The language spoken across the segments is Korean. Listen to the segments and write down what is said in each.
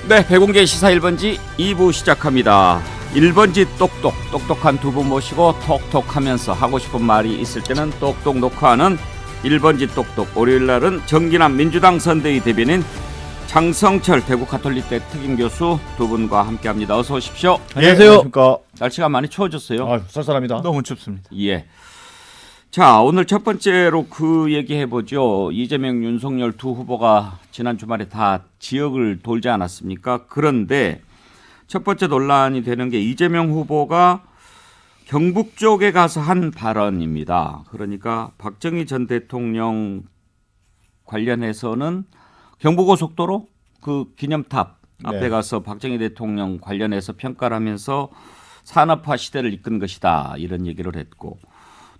네, 백운계 시사 1번지 2부 시작합니다. 1번지 똑똑한 두 분 모시고 톡톡하면서 하고 싶은 말이 있을 때는 똑똑 녹화하는 1번지 똑똑. 월요일 날은 정기남 민주당 선대위 대변인 장성철 대구 가톨릭대 특임교수 두 분과 함께합니다. 어서 오십시오. 안녕하세요. 안녕하십니까. 날씨가 많이 추워졌어요. 아, 쌀쌀합니다. 너무 춥습니다. 예. 자, 오늘 첫 번째로 그 얘기 해보죠. 이재명, 윤석열 두 후보가 지난 주말에 다 지역을 돌지 않았습니까? 그런데 첫 번째 논란이 되는 게 이재명 후보가 경북 쪽에 가서 한 발언입니다. 그러니까 박정희 전 대통령 관련해서는 경부고속도로 그 기념탑 앞에 네. 가서 박정희 대통령 관련해서 평가를 하면서 산업화 시대를 이끈 것이다 이런 얘기를 했고,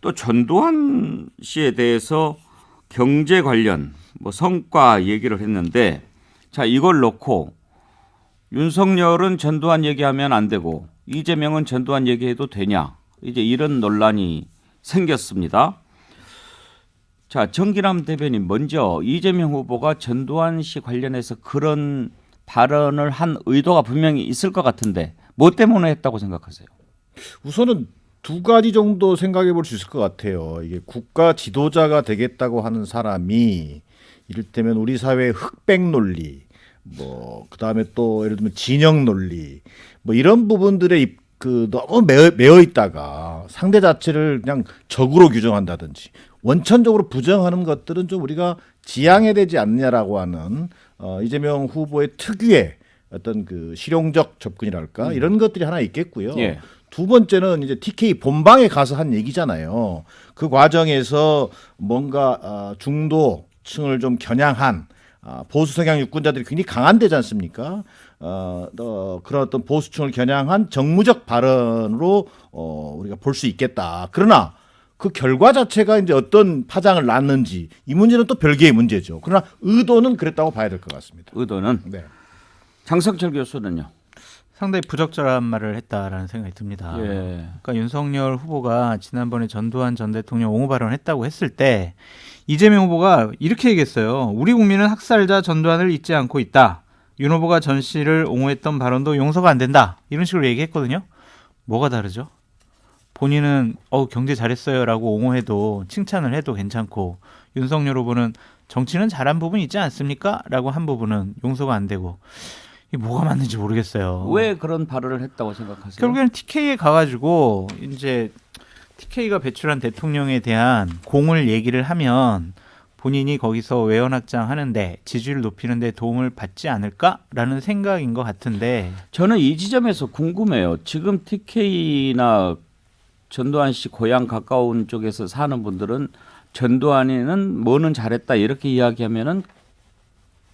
또 전두환 씨에 대해서 경제 관련 뭐 성과 얘기를 했는데, 자, 이걸 놓고 윤석열은 전두환 얘기하면 안 되고 이재명은 전두환 얘기해도 되냐, 이제 이런 논란이 생겼습니다. 자, 정기남 대변인, 먼저 이재명 후보가 전두환 씨 관련해서 그런 발언을 한 의도가 분명히 있을 것 같은데 뭐 때문에 했다고 생각하세요? 우선은 두 가지 정도 생각해 볼 수 있을 것 같아요. 이게 국가 지도자가 되겠다고 하는 사람이 이를테면 우리 사회의 흑백 논리, 뭐 그다음에 또 예를 들면 진영 논리, 뭐 이런 부분들에 너무 매여 있다가 상대 자체를 그냥 적으로 규정한다든지 원천적으로 부정하는 것들은 좀 우리가 지양해야 되지 않느냐라고 하는 이재명 후보의 특유의 어떤 그 실용적 접근이랄까 이런 것들이 하나 있겠고요. 예. 두 번째는 이제 TK 본방에 가서 한 얘기잖아요. 그 과정에서 뭔가 중도층을 좀 겨냥한 보수 성향 유권자들이 굉장히 강한 데지 않습니까? 그런 어떤 보수층을 겨냥한 정무적 발언으로 우리가 볼 수 있겠다. 그러나 그 결과 자체가 이제 어떤 파장을 낳는지 이 문제는 또 별개의 문제죠. 그러나 의도는 그랬다고 봐야 될 것 같습니다. 의도는. 네. 장성철 교수는요? 상당히 부적절한 말을 했다라는 생각이 듭니다. 예. 그러니까 윤석열 후보가 지난번에 전두환 전 대통령 옹호 발언을 했다고 했을 때 이재명 후보가 이렇게 얘기했어요. 우리 국민은 학살자 전두환을 잊지 않고 있다. 윤 후보가 전 씨를 옹호했던 발언도 용서가 안 된다. 이런 식으로 얘기했거든요. 뭐가 다르죠? 본인은 경제 잘했어요라고 옹호해도 칭찬을 해도 괜찮고, 윤석열 후보는 정치는 잘한 부분이 있지 않습니까? 라고 한 부분은 용서가 안 되고, 이게 뭐가 맞는지 모르겠어요. 왜 그런 발언을 했다고 생각하세요? 결국에는 TK에 가가지고 이제 TK가 배출한 대통령에 대한 공을 얘기를 하면 본인이 거기서 외연확장 하는데 지지율 높이는 데 도움을 받지 않을까라는 생각인 것 같은데, 저는 저는 이 지점에서 궁금해요. 지금 TK나 전두환 씨 고향 가까운 쪽에서 사는 분들은 전두환이는 뭐는 잘했다 이렇게 이야기하면은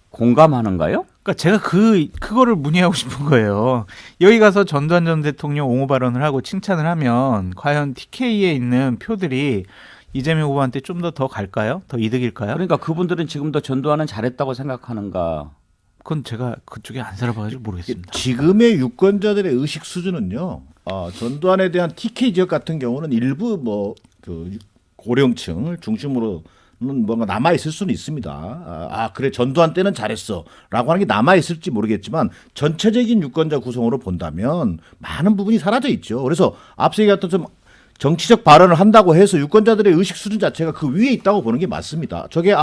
공감하는가요? 그러니까 제가 그거를 문의하고 싶은 거예요. 여기 가서 전두환 전 대통령 옹호 발언을 하고 칭찬을 하면 과연 TK에 있는 표들이 이재명 후보한테 좀 더 갈까요? 더 이득일까요? 그러니까 그분들은 지금도 전두환은 잘했다고 생각하는가? 그건 제가 그쪽에 안 살아봐가지고 모르겠습니다. 지금의 유권자들의 의식 수준은요. 전두환에 대한 TK 지역 같은 경우는 일부 그 고령층을 중심으로는 뭔가 남아 있을 수는 있습니다. 그래 전두환 때는 잘했어라고 하는 게 남아 있을지 모르겠지만 전체적인 유권자 구성으로 본다면 많은 부분이 사라져 있죠. 그래서 앞서 얘기했던 좀 정치적 발언을 한다고 해서 유권자들의 의식 수준 자체가 그 위에 있다고 보는 게 맞습니다. 저게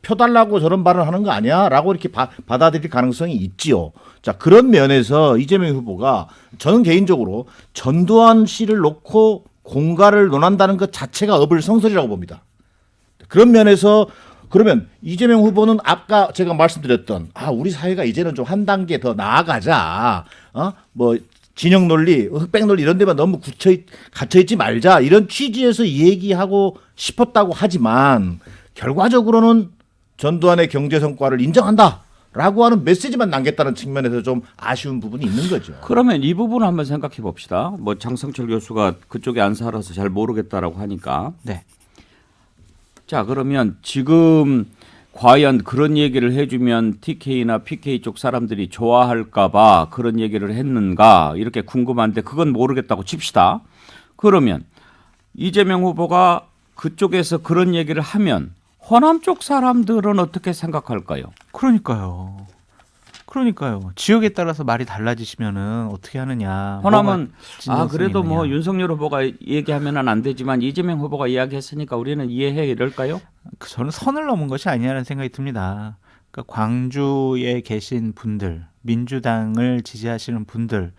표 달라고 저런 발언하는 거 아니야라고 이렇게 받아들일 가능성이 있지요. 자, 그런 면에서 이재명 후보가 저는 개인적으로 전두환 씨를 놓고 공갈을 논한다는 것 자체가 어불성설이라고 봅니다. 그런 면에서 그러면 이재명 후보는 아까 제가 말씀드렸던 우리 사회가 이제는 좀 한 단계 더 나아가자. 진영 논리, 흑백 논리 이런 데만 너무 갇혀 있지 말자. 이런 취지에서 얘기하고 싶었다고 하지만 결과적으로는 전두환의 경제 성과를 인정한다라고 하는 메시지만 남겼다는 측면에서 좀 아쉬운 부분이 있는 거죠. 그러면 이 부분을 한번 생각해 봅시다. 장성철 교수가 그쪽에 안 살아서 잘 모르겠다라고 하니까. 네. 자, 그러면 지금 과연 그런 얘기를 해주면 TK나 PK 쪽 사람들이 좋아할까봐 그런 얘기를 했는가 이렇게 궁금한데, 그건 모르겠다고 칩시다. 그러면 이재명 후보가 그쪽에서 그런 얘기를 하면 호남 쪽 사람들은 어떻게 생각할까요? 그러니까요. 그러니까요. 지역에 따라서 말이 달라지시면은 어떻게 하느냐. 호남은 진정성이 그래도 뭐 있느냐. 윤석열 후보가 얘기하면은 안 되지만 이재명 후보가 이야기했으니까 우리는 이해해 이럴까요? 저는 선을 넘은 것이 아니냐는 생각이 듭니다. 그러니까 광주에 계신 분들, 민주당을 지지하시는 분들,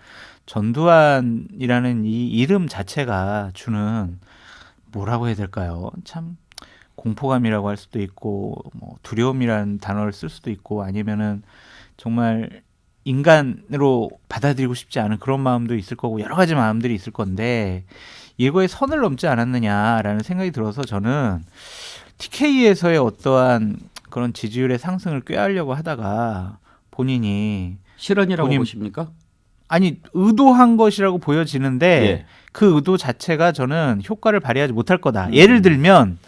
전두환이라는 이 이름 자체가 주는 뭐라고 해야 될까요? 참 공포감이라고 할 수도 있고 뭐 두려움이라는 단어를 쓸 수도 있고 아니면은 정말 인간으로 받아들이고 싶지 않은 그런 마음도 있을 거고 여러 가지 마음들이 있을 건데 이거에 선을 넘지 않았느냐라는 생각이 들어서 저는 TK에서의 어떠한 그런 지지율의 상승을 꾀하려고 하다가 본인이 실언이라고 본인- 보십니까? 아니 의도한 것이라고 보여지는데 예. 그 의도 자체가 저는 효과를 발휘하지 못할 거다. 예를 들면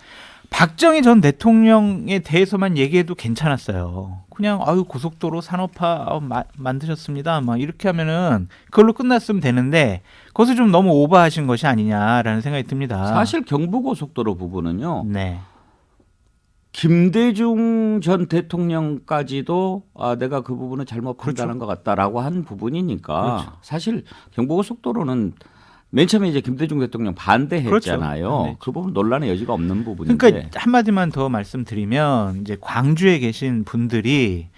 박정희 전 대통령에 대해서만 얘기해도 괜찮았어요. 그냥 아유 고속도로 산업화 만드셨습니다. 막 이렇게 하면은 그걸로 끝났으면 되는데 그것을 좀 너무 오버하신 것이 아니냐라는 생각이 듭니다. 사실 경부고속도로 부분은요. 네. 김대중 전 대통령까지도 내가 그 부분은 잘못 판단한 것 같다라고 한 부분이니까 그렇죠. 사실 경부고속도로는 맨 처음에 이제 김대중 대통령 반대했잖아요. 그렇죠. 네. 그 부분 논란의 여지가 없는 부분인데. 그러니까 한마디만 더 말씀드리면 이제 광주에 계신 분들이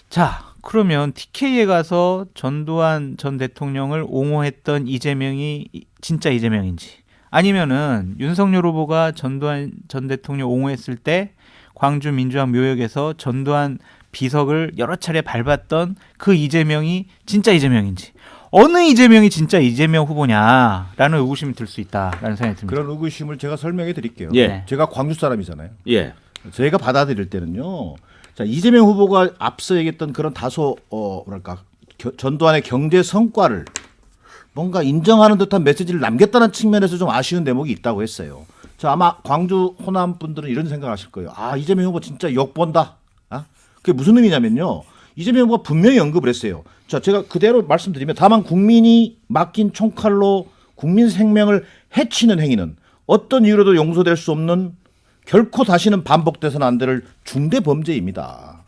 자 그러면 TK에 가서 전두환 전 대통령을 옹호했던 이재명이 진짜 이재명인지 아니면은 윤석열 후보가 전두환 전 대통령 옹호했을 때 광주 민주화 묘역에서 전두환 비석을 여러 차례 밟았던 그 이재명이 진짜 이재명인지 어느 이재명이 진짜 이재명 후보냐라는 의구심이 들 수 있다라는 생각이 듭니다. 그런 의구심을 제가 설명해 드릴게요. 예. 제가 광주 사람이잖아요. 예. 저희가 받아들일 때는요. 자, 이재명 후보가 앞서 얘기했던 그런 다소 뭐랄까 전두환의 경제 성과를 뭔가 인정하는 듯한 메시지를 남겼다는 측면에서 좀 아쉬운 대목이 있다고 했어요. 자, 아마 광주 호남 분들은 이런 생각하실 거예요. 아, 이재명 후보 진짜 욕본다. 아? 그게 무슨 의미냐면요. 이재명 후보가 분명히 언급을 했어요. 자, 제가 그대로 말씀드리면 다만 국민이 맡긴 총칼로 국민 생명을 해치는 행위는 어떤 이유로도 용서될 수 없는 결코 다시는 반복돼서는 안 될 중대 범죄입니다.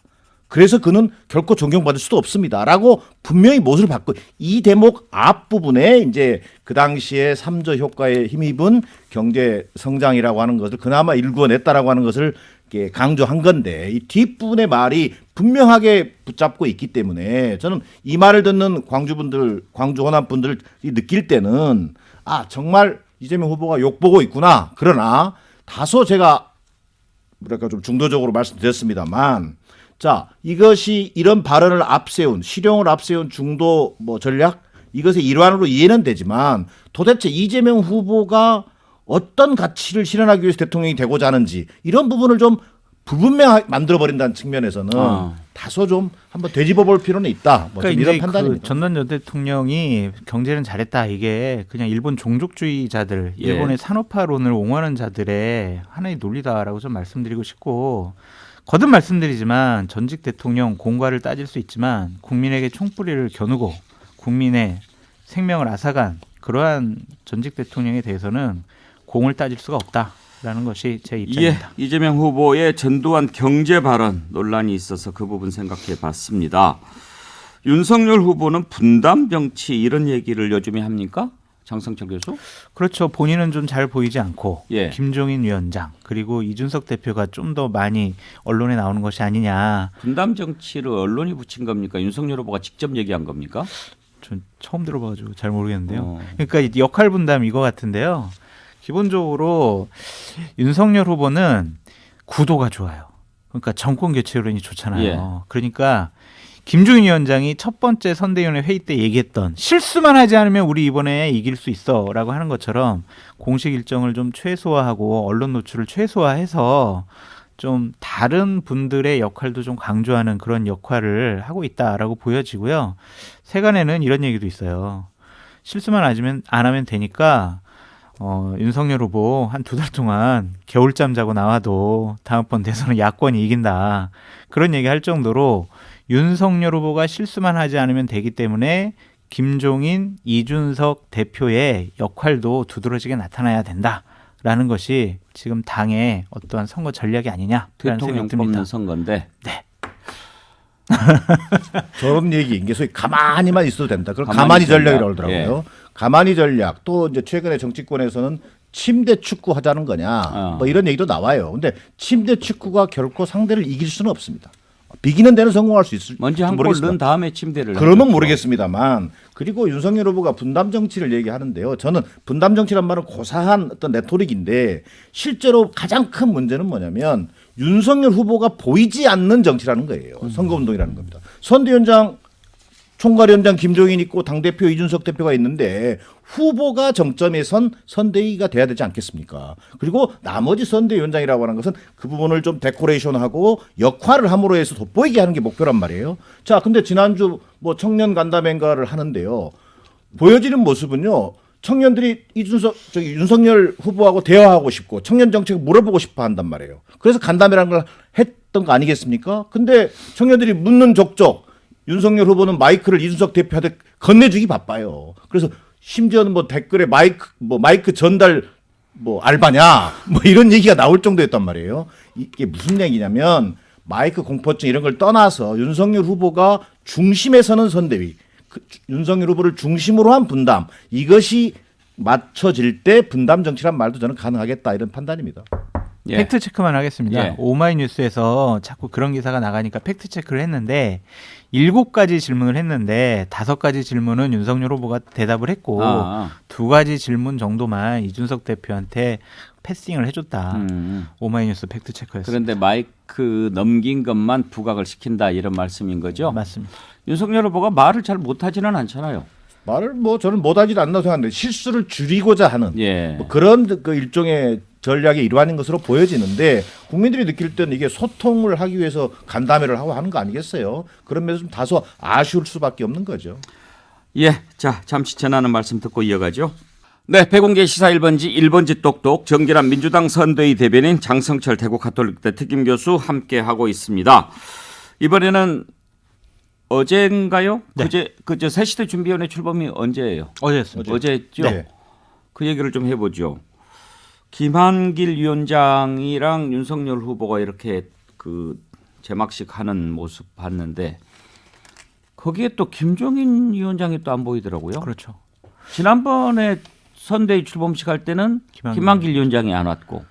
그래서 그는 결코 존경받을 수도 없습니다라고 분명히 못을 받고 이 대목 앞부분에 이제 그 당시에 3조 효과에 힘입은 경제 성장이라고 하는 것을 그나마 일구어냈다라고 하는 것을 이렇게 강조한 건데 이 뒷부분의 말이 분명하게 붙잡고 있기 때문에 저는 이 말을 듣는 광주분들, 광주 호남 분들이 느낄 때는 아 정말 이재명 후보가 욕보고 있구나. 그러나 다소 제가 뭐랄까 좀 중도적으로 말씀드렸습니다만 자, 이것이 이런 발언을 앞세운 실용을 앞세운 중도 뭐 전략 이것의 일환으로 이해는 되지만 도대체 이재명 후보가 어떤 가치를 실현하기 위해서 대통령이 되고자 하는지 이런 부분을 좀 불분명하게 만들어버린다는 측면에서는 다소 좀 한번 되짚어볼 필요는 있다. 뭐 그러니까 이런 이제 판단입니다. 그 전두환 전 대통령이 경제는 잘했다 이게 그냥 일본 종족주의자들, 예. 일본의 산업화론을 옹호하는 자들의 하나의 논리다라고 좀 말씀드리고 싶고 거듭 말씀드리지만 전직 대통령 공과를 따질 수 있지만 국민에게 총뿌리를 겨누고 국민의 생명을 앗아간 그러한 전직 대통령에 대해서는 공을 따질 수가 없다라는 것이 제 예, 입장입니다. 이재명 후보의 전두환 경제 발언 논란이 있어서 그 부분 생각해 봤습니다. 윤석열 후보는 분담 정치 이런 얘기를 요즘에 합니까? 장성철 교수? 그렇죠. 본인은 좀 잘 보이지 않고 예. 김종인 위원장 그리고 이준석 대표가 좀 더 많이 언론에 나오는 것이 아니냐. 분담 정치를 언론이 붙인 겁니까? 윤석열 후보가 직접 얘기한 겁니까? 전 처음 들어봐가지고 잘 모르겠는데요. 어. 그러니까 역할 분담 이거 같은데요. 기본적으로 윤석열 후보는 구도가 좋아요. 그러니까 정권 교체 여론이 좋잖아요. 예. 그러니까 김종인 위원장이 첫 번째 선대위원회 회의 때 얘기했던 실수만 하지 않으면 우리 이번에 이길 수 있어라고 하는 것처럼 공식 일정을 좀 최소화하고 언론 노출을 최소화해서 좀 다른 분들의 역할도 좀 강조하는 그런 역할을 하고 있다라고 보여지고요. 세간에는 이런 얘기도 있어요. 실수만 안 하면 되니까 윤석열 후보 한 2달 동안 겨울잠 자고 나와도 다음번 대선은 야권이 이긴다. 그런 얘기 할 정도로 윤석열 후보가 실수만 하지 않으면 되기 때문에 김종인, 이준석 대표의 역할도 두드러지게 나타나야 된다라는 것이 지금 당의 어떠한 선거 전략이 아니냐라는 대통령 생각이 듭니다. 뽑는 선거인데. 네. 저런 얘기 이게 소위 가만히만 있어도 된다. 그걸 가만히 가만히 전략. 전략이라고 그러더라고요. 가만히 전략. 또 이제 최근에 정치권에서는 침대 축구 하자는 거냐. 뭐 이런 얘기도 나와요. 근데 침대 축구가 결코 상대를 이길 수는 없습니다. 비기는 데는 성공할 수 있을 먼저 한 골 넣은 다음에 침대를 그러면 하겠죠. 모르겠습니다만 그리고 윤석열 후보가 분담 정치를 얘기하는데요. 저는 분담 정치란 말은 고사한 어떤 레토릭인데 실제로 가장 큰 문제는 뭐냐면 윤석열 후보가 보이지 않는 정치라는 거예요. 선거운동이라는 겁니다. 선대위원장 총괄위원장 김종인 있고 당대표 이준석 대표가 있는데 후보가 정점에 선 선대위가 돼야 되지 않겠습니까? 그리고 나머지 선대위원장이라고 하는 것은 그 부분을 좀 데코레이션하고 역할을 함으로 해서 돋보이게 하는 게 목표란 말이에요. 자, 근데 지난주 뭐 청년 간담회인가를 하는데요. 보여지는 모습은요. 청년들이 윤석열 후보하고 대화하고 싶고 청년 정책을 물어보고 싶어 한단 말이에요. 그래서 간담회라는 걸 했던 거 아니겠습니까? 근데 청년들이 묻는 족족 윤석열 후보는 마이크를 이준석 대표한테 건네주기 바빠요. 그래서 심지어는 뭐 댓글에 마이크 전달 뭐 알바냐 뭐 이런 얘기가 나올 정도였단 말이에요. 이게 무슨 얘기냐면 마이크 공포증 이런 걸 떠나서 윤석열 후보가 중심에 서는 선대위, 윤석열 후보를 중심으로 한 분담 이것이 맞춰질 때 분담 정치란 말도 저는 가능하겠다 이런 판단입니다. 예. 팩트 체크만 하겠습니다. 예. 오마이뉴스에서 자꾸 그런 기사가 나가니까 팩트 체크를 했는데 7가지 질문을 했는데 5가지 질문은 윤석열 후보가 대답을 했고 아. 2가지 질문 정도만 이준석 대표한테 패싱을 해줬다. 오마이뉴스 팩트 체크였습니다. 그런데 마이크 넘긴 것만 부각을 시킨다 이런 말씀인 거죠? 맞습니다. 윤석열 후보가 말을 잘 못하지는 않잖아요. 말을 뭐 저는 못하지 않나 생각하는데 실수를 줄이고자 하는 예. 뭐 그런 그 일종의 전략의 일환인 것으로 보여지는데 국민들이 느낄 때는 이게 소통을 하기 위해서 간담회를 하고 하는 거 아니겠어요? 그런 면에서 좀 다소 아쉬울 수밖에 없는 거죠. 예, 자 잠시 전하는 말씀 듣고 이어가죠. 네, 배공개 시사 1번지 똑똑 정기란 민주당 선대위 대변인 장성철 대구 가톨릭대 특임 교수 함께 하고 있습니다. 이번에는 어제인가요? 네. 그저 새시대 준비위원회 출범이 언제예요? 어제였습니다. 어제죠. 네. 그 얘기를 좀 해보죠. 김한길 위원장이랑 윤석열 후보가 이렇게 그 제막식 하는 모습 봤는데 거기에 또 김종인 위원장이 또 안 보이더라고요. 그렇죠. 지난번에 선대위 출범식 할 때는 김한길 위원장이 안 왔고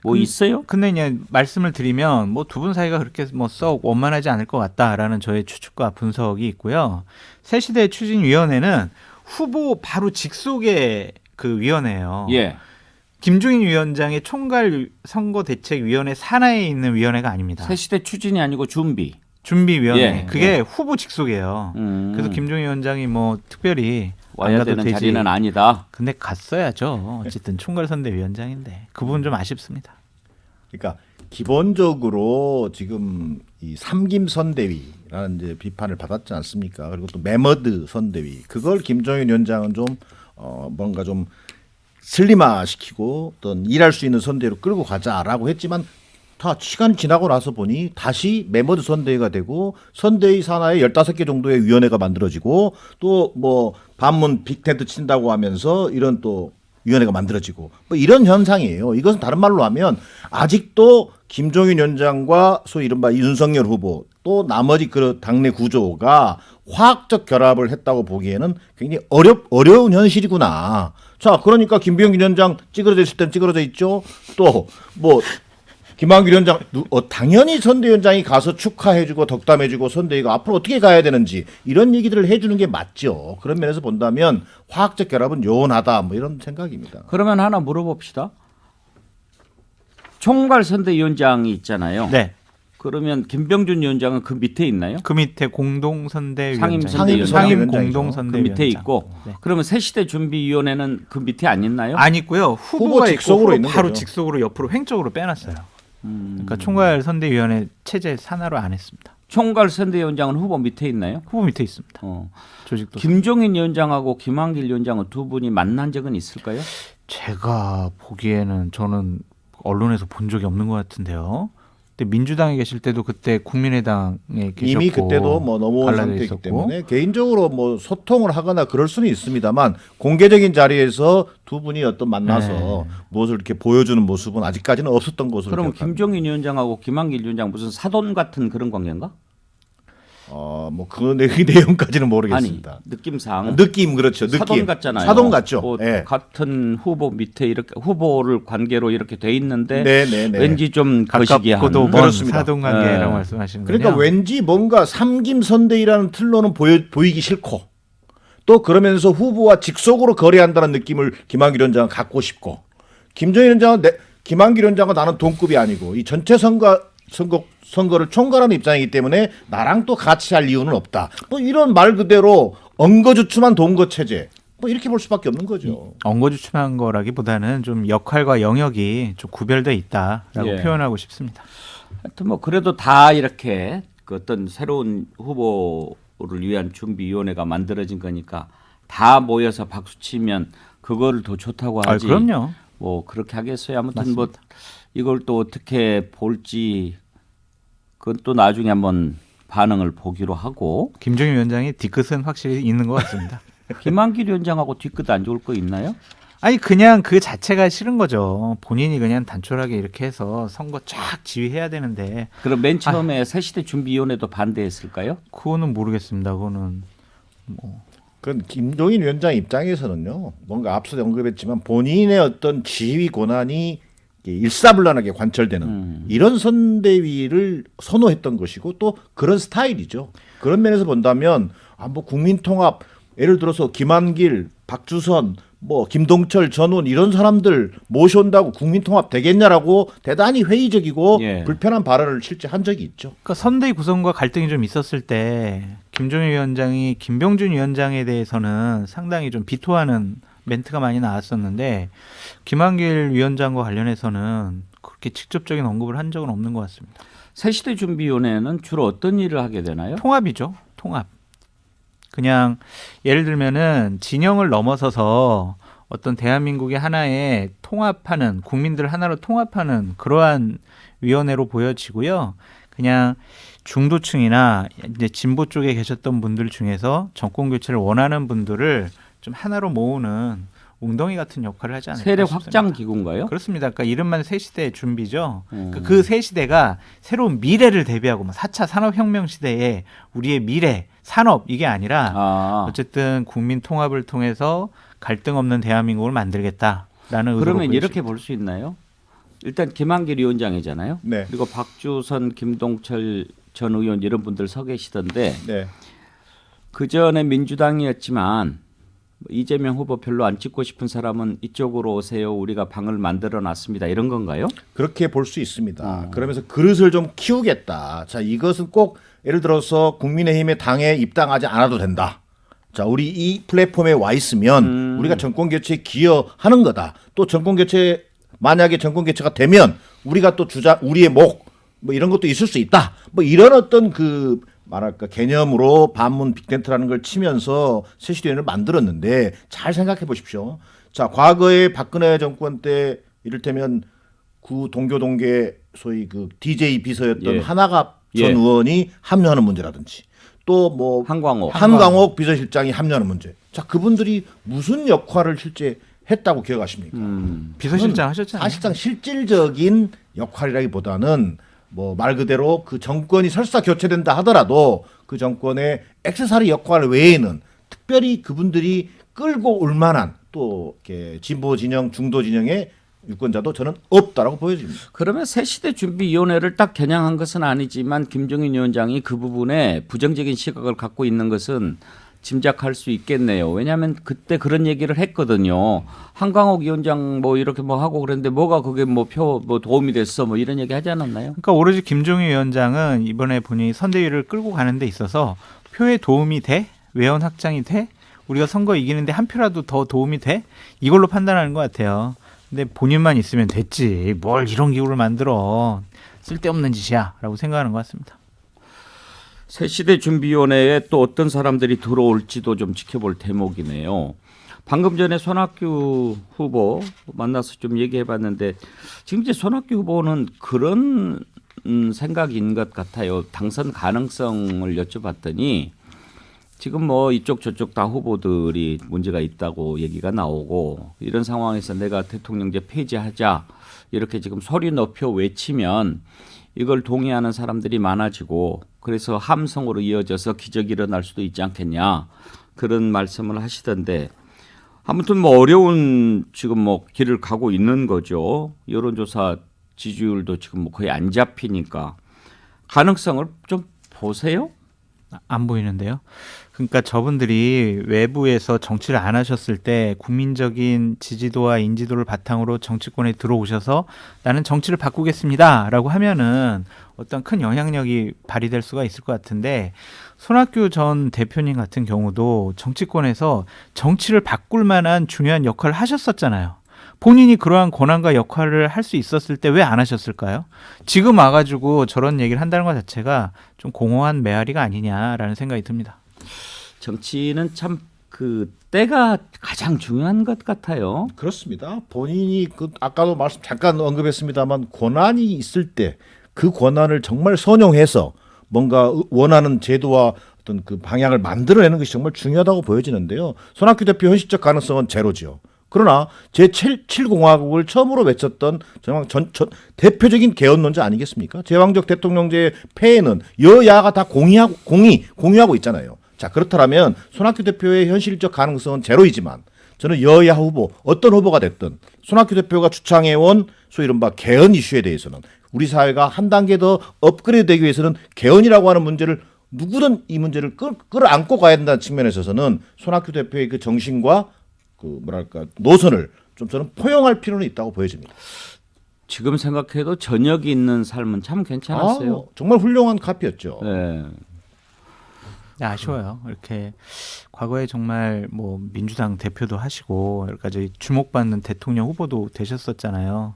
뭐 있어요? 근데 이제 말씀을 드리면 뭐 두 분 사이가 그렇게 뭐 썩 원만하지 않을 것 같다라는 저의 추측과 분석이 있고요. 새시대 추진위원회는 후보 바로 직속의 그 위원회예요. 예. 김종인 위원장의 총괄 선거대책위원회 산하에 있는 위원회가 아닙니다. 새시대 추진이 아니고 준비. 준비위원회. 예. 그게 후보 직속이에요. 그래서 김종인 위원장이 뭐 특별히 안 와야 가도 되는 되지. 자리는 아니다. 근데 갔어야죠. 어쨌든 총괄선대위원장인데 그 부분 좀 아쉽습니다. 그러니까 기본적으로 지금 이 삼김 선대위라는 이제 비판을 받았지 않습니까? 그리고 또 매머드 선대위 그걸 김종인 위원장은 좀 뭔가 좀 슬림화 시키고 어떤 일할 수 있는 선대위로 끌고 가자라고 했지만 다 시간이 지나고 나서 보니 다시 매머드 선대위가 되고 선대위 산하에 15개 정도의 위원회가 만들어지고 또 뭐 반문 빅텐트 친다고 하면서 이런 또 위원회가 만들어지고 뭐 이런 현상이에요. 이것은 다른 말로 하면 아직도 김종인 위원장과 소위 이른바 윤석열 후보 또 나머지 그 당내 구조가 화학적 결합을 했다고 보기에는 굉장히 어려운 현실이구나. 자, 그러니까 김병기 위원장 찌그러져 있을 땐 찌그러져 있죠. 또 뭐 김한길 위원장 당연히 선대위원장이 가서 축하해주고 덕담해주고 선대위가 앞으로 어떻게 가야 되는지 이런 얘기들을 해주는 게 맞죠. 그런 면에서 본다면 화학적 결합은 요원하다 뭐 이런 생각입니다. 그러면 하나 물어봅시다. 총괄 선대위원장이 있잖아요. 네. 그러면 김병준 위원장은 그 밑에 있나요? 그 밑에 공동선대위원장. 상임 상임 그 공동선대위원장. 밑에 있고 네. 그러면 새시대 준비위원회는 그 밑에 안 있나요? 안 있고요. 후보가 직속으로 있고 있는 바로 거죠. 직속으로 옆으로 횡적으로 빼놨어요. 그러니까 총괄선대위원회 체제 산하로 안 했습니다. 총괄 선대위원장은 후보 밑에 있나요? 후보 밑에 있습니다. 조직도. 김종인 위원장하고 김한길 위원장은 두 분이 만난 적은 있을까요? 제가 보기에는 저는 언론에서 본 적이 없는 것 같은데요. 근데 민주당에 계실 때도 그때 국민의당에 계셨고 이미 그때도 뭐 넘어온 갈라져 상태이기 있었고. 때문에 개인적으로 뭐 소통을 하거나 그럴 수는 있습니다만 공개적인 자리에서 두 분이 어떤 만나서 네. 무엇을 이렇게 보여주는 모습은 아직까지는 없었던 것으로 그러면 기억합니다. 김종인 위원장하고 김한길 위원장 무슨 사돈 같은 그런 관계인가? 뭐 그 내용까지는 모르겠습니다. 아니 느낌상 느낌 그렇죠. 느낌. 사돈 같잖아요. 사돈 같죠. 뭐 예. 같은 후보 밑에 이렇게 후보를 관계로 이렇게 돼 있는데 네네네. 왠지 좀 거시기한 가깝고도 먼 그렇습니다. 사돈관계라고 네. 말씀하시는 거예요. 그러니까 왠지 뭔가 삼김선대위라는 틀로는 보이기 싫고 또 그러면서 후보와 직속으로 거래한다는 느낌을 김한길 위원장은 갖고 싶고 김정인 위원장은 김한길 위원장과 나는 동급이 아니고 이 전체 선거를 총괄하는 입장이기 때문에 나랑 또 같이 할 이유는 없다. 뭐 이런 말 그대로 엉거주춤한 동거 체제. 뭐 이렇게 볼 수밖에 없는 거죠. 엉거주춤한 거라기보다는 좀 역할과 영역이 좀 구별돼 있다라고 예. 표현하고 싶습니다. 하여튼 뭐 그래도 다 이렇게 그 어떤 새로운 후보를 위한 준비위원회가 만들어진 거니까 다 모여서 박수 치면 그거를 더 좋다고 하지. 그럼요. 뭐 그렇게 하겠어요. 아무튼 맞습니다. 뭐 이걸 또 어떻게 볼지 그건 또 나중에 한번 반응을 보기로 하고 김종인 위원장의 뒤끝은 확실히 있는 것 같습니다. 김한길 위원장하고 뒤끝 안 좋을 거 있나요? 아니 그냥 그 자체가 싫은 거죠. 본인이 그냥 단촐하게 이렇게 해서 선거 쫙 지휘해야 되는데 그럼 맨 처음에 새시대 준비위원회도 반대했을까요? 그거는 모르겠습니다. 그거는 그건 김종인 위원장 입장에서는요. 뭔가 앞서 언급했지만 본인의 어떤 지휘 권한이 일사불란하게 관철되는 이런 선대위를 선호했던 것이고 또 그런 스타일이죠. 그런 면에서 본다면 뭐 국민통합 예를 들어서 김한길, 박주선, 뭐 김동철, 전원 이런 사람들 모셔온다고 국민통합 되겠냐라고 대단히 회의적이고 예. 불편한 발언을 실제 한 적이 있죠. 그러니까 선대위 구성과 갈등이 좀 있었을 때 김종인 위원장이 김병준 위원장에 대해서는 상당히 좀 비토하는 멘트가 많이 나왔었는데 김한길 위원장과 관련해서는 그렇게 직접적인 언급을 한 적은 없는 것 같습니다. 새시대 준비위원회는 주로 어떤 일을 하게 되나요? 통합이죠. 통합. 그냥 예를 들면은 진영을 넘어서서 어떤 대한민국의 하나의 통합하는 국민들 하나로 통합하는 그러한 위원회로 보여지고요. 그냥 중도층이나 이제 진보 쪽에 계셨던 분들 중에서 정권 교체를 원하는 분들을 좀 하나로 모으는 웅덩이 같은 역할을 하지 않을까 세력 싶습니다. 확장 기구인가요? 그렇습니다. 그러니까 이름만 새시대 준비죠. 그 새시대가 새로운 미래를 대비하고 4차 산업혁명 시대에 우리의 미래, 산업 이게 아니라 어쨌든 국민 통합을 통해서 갈등 없는 대한민국을 만들겠다라는 의도로 그러면 보여집니다. 이렇게 볼 수 있나요? 일단 김한길 위원장이잖아요. 네. 그리고 박주선, 김동철 전 의원 이런 분들 서 계시던데 네. 그 전에 민주당이었지만 이재명 후보 별로 안 찍고 싶은 사람은 이쪽으로 오세요. 우리가 방을 만들어 놨습니다. 이런 건가요? 그렇게 볼 수 있습니다. 그러면서 그릇을 좀 키우겠다. 자, 이것은 꼭 예를 들어서 국민의힘의 당에 입당하지 않아도 된다. 자, 우리 이 플랫폼에 와 있으면 우리가 정권 교체에 기여하는 거다. 또 정권 교체 만약에 정권 교체가 되면 우리가 또 우리의 목 뭐 이런 것도 있을 수 있다. 뭐 이런 어떤 그 말할까 개념으로 반문 빅텐트라는 걸 치면서 새시대위원회를 만들었는데 잘 생각해 보십시오. 자, 과거에 박근혜 정권 때 이를테면 구 동교동계 소위 그 DJ 비서였던 예. 하나갑 전 예. 의원이 합류하는 문제라든지 또 뭐 한광옥 비서실장이 합류하는 문제. 자, 그분들이 무슨 역할을 실제 했다고 기억하십니까? 비서실장 하셨잖아요. 사실상 실질적인 역할이라기보다는 뭐 말 그대로 그 정권이 설사 교체된다 하더라도 그 정권의 액세서리 역할 외에는 특별히 그분들이 끌고 올 만한 또 이렇게 진보 진영, 중도 진영의 유권자도 저는 없다라고 보여집니다. 그러면 새시대 준비위원회를 딱 겨냥한 것은 아니지만 김종인 위원장이 그 부분에 부정적인 시각을 갖고 있는 것은 짐작할 수 있겠네요. 왜냐하면 그때 그런 얘기를 했거든요. 한광옥 위원장 뭐 이렇게 뭐 하고 그랬는데 뭐가 그게 뭐 도움이 됐어 뭐 이런 얘기 하지 않았나요? 그러니까 오로지 김종인 위원장은 이번에 본인이 선대위를 끌고 가는 데 있어서 표에 도움이 돼? 외연 확장이 돼? 우리가 선거 이기는데 한 표라도 더 도움이 돼? 이걸로 판단하는 것 같아요. 근데 본인만 있으면 됐지. 뭘 이런 기구를 만들어. 쓸데없는 짓이야. 라고 생각하는 것 같습니다. 새시대 준비위원회에 또 어떤 사람들이 들어올지도 좀 지켜볼 대목이네요. 방금 전에 손학규 후보 만나서 좀 얘기해봤는데 지금 이제 손학규 후보는 그런 생각인 것 같아요. 당선 가능성을 여쭤봤더니 지금 뭐 이쪽 저쪽 다 후보들이 문제가 있다고 얘기가 나오고 이런 상황에서 내가 대통령제 폐지하자 이렇게 지금 소리 높여 외치면 이걸 동의하는 사람들이 많아지고 그래서 함성으로 이어져서 기적이 일어날 수도 있지 않겠냐 그런 말씀을 하시던데 아무튼 뭐 어려운 지금 뭐 길을 가고 있는 거죠. 여론조사 지지율도 지금 뭐 거의 안 잡히니까 가능성을 좀 보세요. 안 보이는데요. 그러니까 저분들이 외부에서 정치를 안 하셨을 때 국민적인 지지도와 인지도를 바탕으로 정치권에 들어오셔서 나는 정치를 바꾸겠습니다라고 하면은 어떤 큰 영향력이 발휘될 수가 있을 것 같은데 손학규 전 대표님 같은 경우도 정치권에서 정치를 바꿀 만한 중요한 역할을 하셨었잖아요. 본인이 그러한 권한과 역할을 할 수 있었을 때 왜 안 하셨을까요? 지금 와가지고 저런 얘기를 한다는 것 자체가 좀 공허한 메아리가 아니냐라는 생각이 듭니다. 정치는 참 그 때가 가장 중요한 것 같아요. 그렇습니다. 본인이 그 아까도 말씀 잠깐 언급했습니다만 권한이 있을 때 그 권한을 정말 선용해서 뭔가 원하는 제도와 어떤 그 방향을 만들어내는 것이 정말 중요하다고 보여지는데요. 손학규 대표 현실적 가능성은 제로죠. 그러나 제7공화국을 처음으로 외쳤던 정말 대표적인 개헌론자 아니겠습니까? 제왕적 대통령제의 폐해는 여야가 다 공유하고 있잖아요. 자, 그렇다면 손학규 대표의 현실적 가능성은 제로이지만 저는 여야 후보 어떤 후보가 됐든 손학규 대표가 주창해온 소위 이른바 개헌 이슈에 대해서는 우리 사회가 한 단계 더 업그레이드되기 위해서는 개헌이라고 하는 문제를 누구든 이 문제를 끌어안고 가야 된다는 측면에 있어서는 손학규 대표의 그 정신과 그 뭐랄까 노선을 좀 저는 포용할 필요는 있다고 보여집니다. 지금 생각해도 저녁이 있는 삶은 참 괜찮았어요. 정말 훌륭한 카피였죠. 네. 아쉬워요. 이렇게 과거에 정말 뭐 민주당 대표도 하시고 여러 가지 주목받는 대통령 후보도 되셨었잖아요.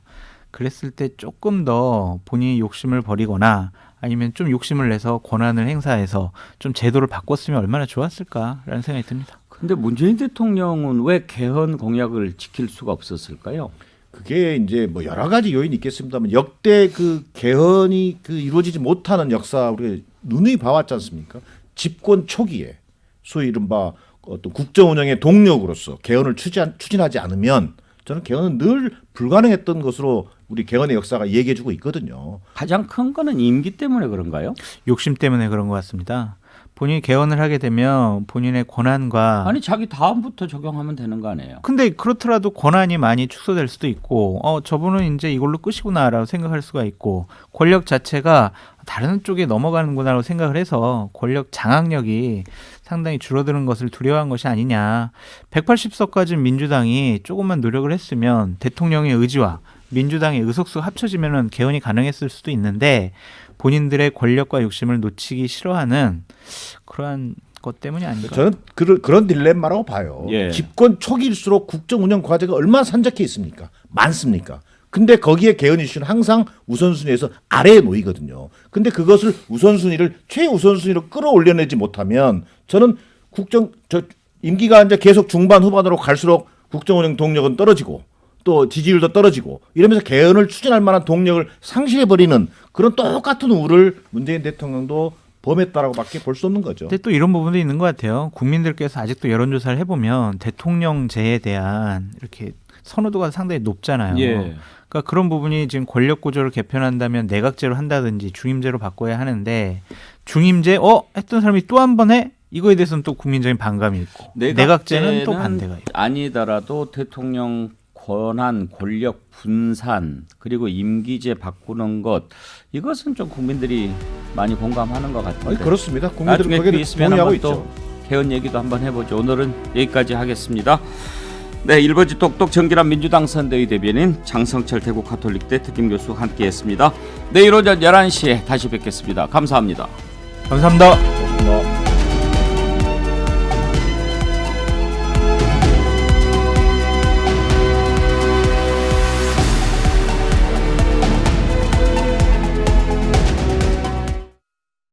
그랬을 때 조금 더 본인이 욕심을 버리거나 아니면 좀 욕심을 내서 권한을 행사해서 좀 제도를 바꿨으면 얼마나 좋았을까라는 생각이 듭니다. 근데 문재인 대통령은 왜 개헌 공약을 지킬 수가 없었을까요? 그게 이제 뭐 여러 가지 요인이 있겠습니다만 역대 그 개헌이 그 이루어지지 못하는 역사 우리가 누누이 봐왔지 않습니까? 집권 초기에 소위 이른바 어떤 국정 운영의 동력으로서 개헌을 추진하지 않으면 저는 개헌은 늘 불가능했던 것으로 우리 개헌의 역사가 얘기해주고 있거든요. 가장 큰 거는 임기 때문에 그런가요? 욕심 때문에 그런 것 같습니다. 본인이 개헌을 하게 되면 본인의 권한과 아니 자기 다음부터 적용하면 되는 거 아니에요? 근데 그렇더라도 권한이 많이 축소될 수도 있고 저분은 이제 이걸로 끝이구나라고 생각할 수가 있고 권력 자체가 다른 쪽에 넘어가는구나라고 생각을 해서 권력 장악력이 상당히 줄어드는 것을 두려워한 것이 아니냐. 180석 가진 민주당이 조금만 노력을 했으면 대통령의 의지와 민주당의 의석수가 합쳐지면 개헌이 가능했을 수도 있는데 본인들의 권력과 욕심을 놓치기 싫어하는 그러한 것 때문이 아닌가. 저는 그런 딜레마라고 봐요. 예. 집권 초기일수록 국정 운영 과제가 얼마나 산적해 있습니까? 많습니까? 근데 거기에 개헌 이슈는 항상 우선순위에서 아래에 놓이거든요. 근데 그것을 최우선순위로 끌어올려내지 못하면 저는 임기가 이제 계속 중반 후반으로 갈수록 국정 운영 동력은 떨어지고 또 지지율도 떨어지고 이러면서 개헌을 추진할 만한 동력을 상실해버리는 그런 똑같은 우를 문재인 대통령도 범했다라고밖에 볼 수 없는 거죠. 근데 또 이런 부분도 있는 것 같아요. 국민들께서 아직도 여론조사를 해보면 대통령제에 대한 이렇게 선호도가 상당히 높잖아요. 예. 그러니까 그런 부분이 지금 권력 구조를 개편한다면 내각제로 한다든지 중임제로 바꿔야 하는데 중임제 했던 사람이 또 한 번 해? 이거에 대해서는 또 국민적인 반감이 있고 내각제는 또 반대가 있고. 아니더라도 대통령 권한, 권력 분산 그리고 임기제 바꾸는 것 이것은 좀 국민들이 많이 공감하는 것 같은데. 아니, 그렇습니다. 국민들은 나중에 거기에 있으면 동의하고 한번 또 있죠. 개헌 얘기도 한번 해보죠. 오늘은 여기까지 하겠습니다. 네, 일버지 똑똑 정기란 민주당 선대위 대변인 장성철 대구 가톨릭대 특임 교수 함께했습니다. 내일 오전 11시에 다시 뵙겠습니다. 감사합니다. 감사합니다. 고맙습니다.